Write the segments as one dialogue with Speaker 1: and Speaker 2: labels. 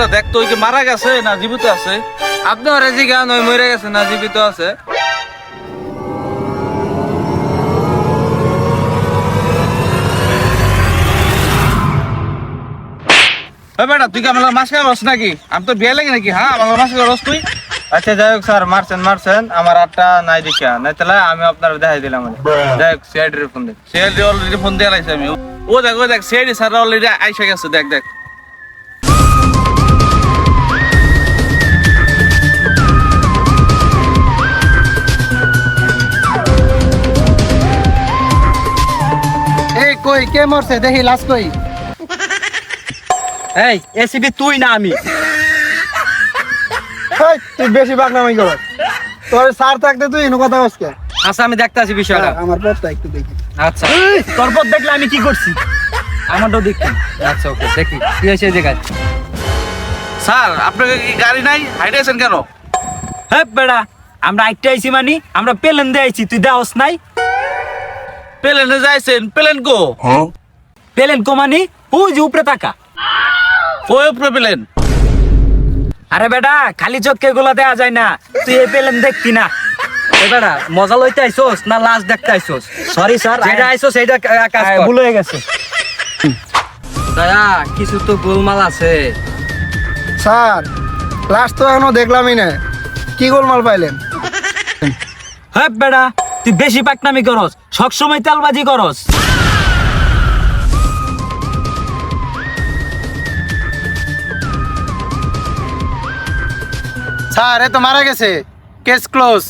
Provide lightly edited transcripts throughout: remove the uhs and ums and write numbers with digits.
Speaker 1: বেটা দেখ তো, ওই কি মারা গেছে না জীবিত আছে?
Speaker 2: আপনি ওরা জিজ্ঞান ওই মরে গেছে না জীবিত আছে?
Speaker 1: বেটা তুই কি আমার মাছ খাওয়া রস নাকি? আমি তো বিয়ে লাগে নাকি? হ্যাঁ, আমার মাছ খাওয়া রস তুই?
Speaker 2: আচ্ছা যাই হোক স্যার, মারছেন আমার আটটা নাই দেখিয়া নাই, তাহলে আমি আপনার দেখাই দিলাম। যাই হোক সিআইডির ফোন দে।
Speaker 1: সিআইডি অলরেডি ফোন দিয়ে লাইছি আমি। ও দেখ সিআইডি স্যার অলরেডি আইসা গেছে, দেখ।
Speaker 3: এই কই কে মরছে দেখি লাশ কই?
Speaker 2: এই এসিবি তুই না আমি?
Speaker 3: হেই, তুই বেশি বাকনামি কর। তোর স্যার থাকতে তুই এনে কথা বলছ কে?
Speaker 2: আচ্ছা আমি দেখতাছি বিষয়টা।
Speaker 3: আমার পথটা একটু দেখি।
Speaker 2: আচ্ছা তোর পথ দেখলে আমি কি করছি আমারটাও দেখি। আচ্ছা ওকে দেখি কি হয়েছে জায়গায়।
Speaker 1: স্যার আপনাকে কি গাড়ি নাই? হাইটে আছেন কেন?
Speaker 2: হ্যাঁ বেড়া, আমরা আইতে আইছি মানে আমরা প্লেন দিয়ে আইছি, তুই দেওস নাই?
Speaker 1: প্লেনে যাইছেন? প্লেন কো?
Speaker 2: প্লেন কো মানে ওই যে উপরে তাকা।
Speaker 1: ওই উপরে প্লেন?
Speaker 2: আরে বেটা খালি চোখে গুলা দেয়া যায় না, তুই এই প্লেন দেখতি না? এ বেটা মজা লইতে আইছস না লাশ দেখতে আইছস? সরি স্যার, যেটা আইছস সেইটা কাজ কর। ভুল হয়ে গেছে দয়া, কিছু তো গোলমাল আছে।
Speaker 3: স্যার লাশ তো এখনো দেখলামই না, কি গোলমাল পাইলেন?
Speaker 2: হ্যাঁ বেটা তুই বেশি পাকনামি করস, সবসময় তেলবাজি করস।
Speaker 3: স্যার এ তো মারা গেছে, কেস ক্লোজ।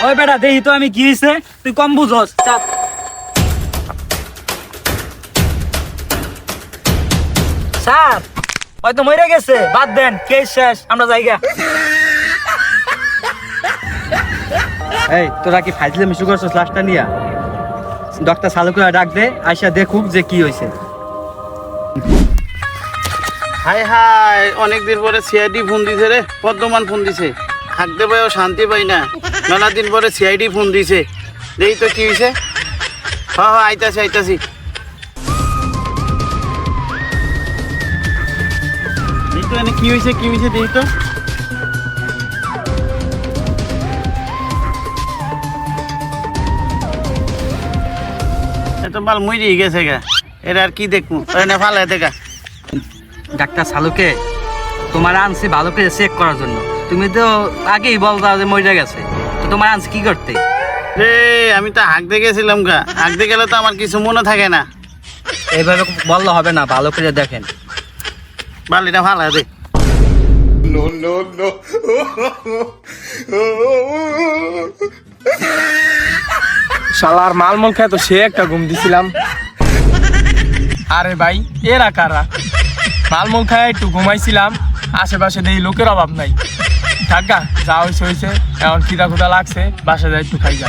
Speaker 2: ওই বেটা দেখি তো আমি কি হইছে, তুই কম বুঝস। চাপ। স্যার হয়তো মরে গেছে, বাদ দেন, কেস শেষ, আমরা যাইগা। এই তোরা কি ফাইজলে মিশু করছস লাশটা নিয়া? ডক্টর সালুকে ডাক দে, আইসা দেখুক যে কি হইছে।
Speaker 4: হাই অনেকদিন পরে সিআইডি ফোন দিছে রে, পদ্মমান ফোন দিছে। থাকতে পাইও শান্তি পাই না, মেলা দিন পরে সিআইডি ফোন দিছে। দেখি তো কি হয়েছে। হ্যাঁ আইতাছি। দেখি তো এনে কি হয়েছে দেখি তো। এত মাল মরে গেছে গা, এর আর কি দেখবো? এনে ফালাই দেখা।
Speaker 2: ডাক্তার সালুকে তোমার আনছি ভালো করে চেক করার জন্য, তুমি তো আগেই বলতা যে মরে গেছে, তো তোমার আনছি কি করতে?
Speaker 4: রে আমি তো হাঁকতে গেছিলাম গা, হাঁকতে গেলে তো আমার কিছু মনে থাকে না।
Speaker 2: এইভাবে বললে হবে না, ভালো করে দেখেন।
Speaker 4: বালিটা ফালা দে।
Speaker 5: শালার মালমল খায় তো সে একটা ঘুম দিছিলাম। আরে ভাই এরা কারা? মালমল খায় একটু ঘুমাইছিলাম, আশেপাশে দেখি লোকের অভাব নাই। থাকা যা হয়েছে, এখন খিদা খুদা লাগছে, বাসা যায় একটু খাই যা।